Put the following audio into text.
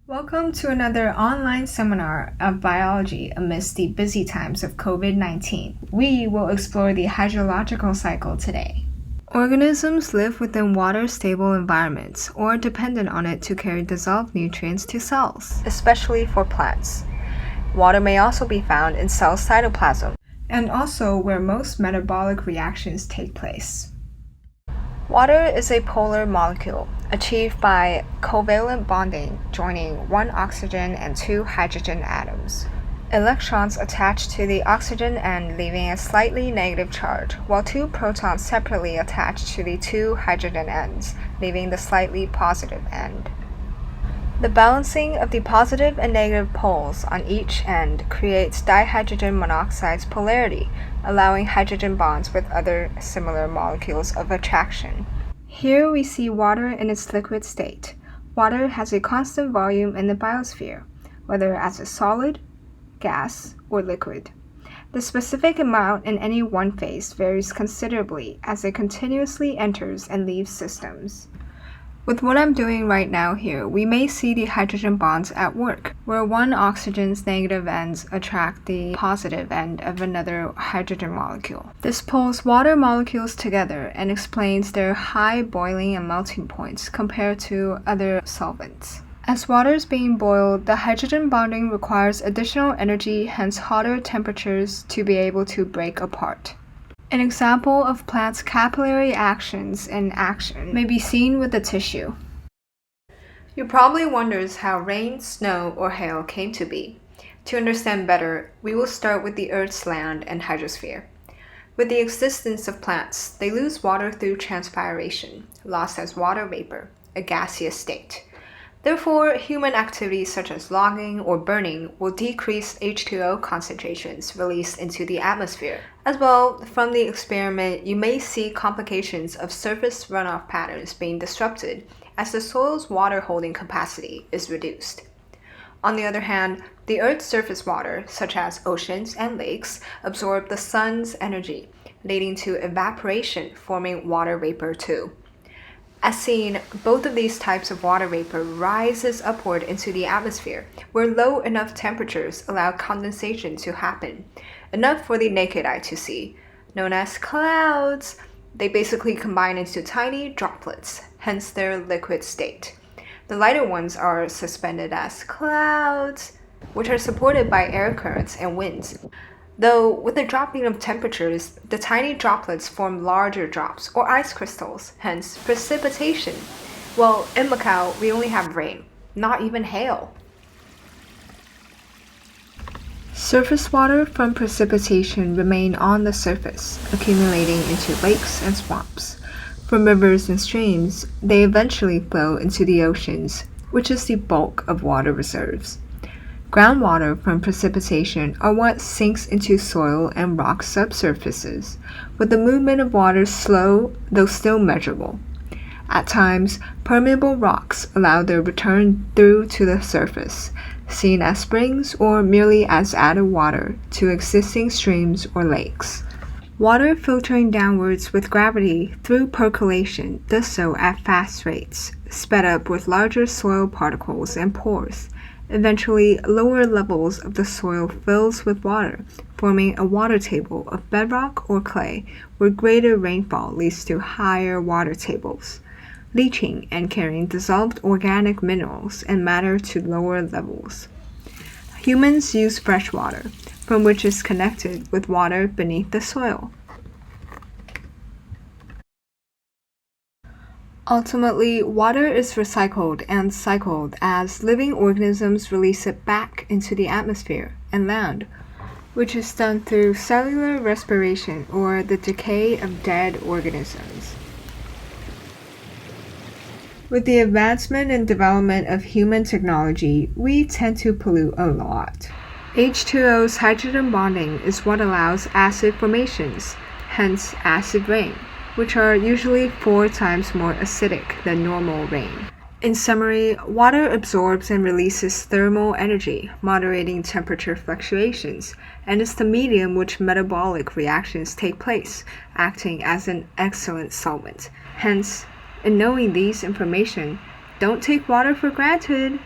Welcome to another online seminar of biology amidst the busy times of COVID-19. We will explore the hydrological cycle today. Organisms live within water-stable environments or are dependent on it to carry dissolved nutrients to cells, especially for plants. Water may also be found in cell cytoplasm, and also where most metabolic reactions take place. Water is a polar molecule achieved by covalent bonding joining one oxygen and two hydrogen atoms. Electrons attach to the oxygen end leaving a slightly negative charge, while two protons separately attach to the two hydrogen ends, leaving the slightly positive end. The balancing of the positive and negative poles on each end creates dihydrogen monoxide's polarity, allowing hydrogen bonds with other similar molecules of attraction. Here we see water in its liquid state. Water has a constant volume in the biosphere, whether as a solid, gas, or liquid. The specific amount in any one phase varies considerably as it continuously enters and leaves systems. With what I'm doing right now here, we may see the hydrogen bonds at work, where one oxygen's negative ends attract the positive end of another hydrogen molecule. This pulls water molecules together and explains their high boiling and melting points compared to other solvents. As water is being boiled, the hydrogen bonding requires additional energy, hence hotter temperatures to be able to break apart. An example of plants' capillary actions in action may be seen with the tissue. You probably wonders how rain, snow, or hail came to be. To understand better, we will start with the Earth's land and hydrosphere. With the existence of plants, they lose water through transpiration, lost as water vapor, a gaseous state. Therefore, human activities such as logging or burning will decrease H2O concentrations released into the atmosphere. As well, from the experiment, you may see complications of surface runoff patterns being disrupted as the soil's water holding capacity is reduced. On the other hand, the Earth's surface water, such as oceans and lakes, absorb the sun's energy, leading to evaporation, forming water vapor too. As seen, both of these types of water vapor rises upward into the atmosphere, where low enough temperatures allow condensation to happen, enough for the naked eye to see, known as clouds. They basically combine into tiny droplets, hence their liquid state. The lighter ones are suspended as clouds, which are supported by air currents and winds. Though, with the dropping of temperatures, the tiny droplets form larger drops or ice crystals, hence precipitation. Well, in Macau, we only have rain, not even hail. Surface water from precipitation remain on the surface, accumulating into lakes and swamps. From rivers and streams, they eventually flow into the oceans, which is the bulk of water reserves. Groundwater from precipitation are what sinks into soil and rock subsurfaces, with the movement of water slow though still measurable. At times, permeable rocks allow their return through to the surface, seen as springs or merely as added water to existing streams or lakes. Water filtering downwards with gravity through percolation does so at fast rates, sped up with larger soil particles and pores. Eventually, lower levels of the soil fills with water, forming a water table of bedrock or clay, where greater rainfall leads to higher water tables, leaching and carrying dissolved organic minerals and matter to lower levels. Humans use fresh water, from which is connected with water beneath the soil. Ultimately, water is recycled and cycled as living organisms release it back into the atmosphere and land, which is done through cellular respiration or the decay of dead organisms. With the advancement and development of human technology, we tend to pollute a lot. H2O's hydrogen bonding is what allows acid formations, hence acid rain, which are usually 4 times more acidic than normal rain. In summary, water absorbs and releases thermal energy, moderating temperature fluctuations, and is the medium which metabolic reactions take place, acting as an excellent solvent. Hence, in knowing these information, don't take water for granted.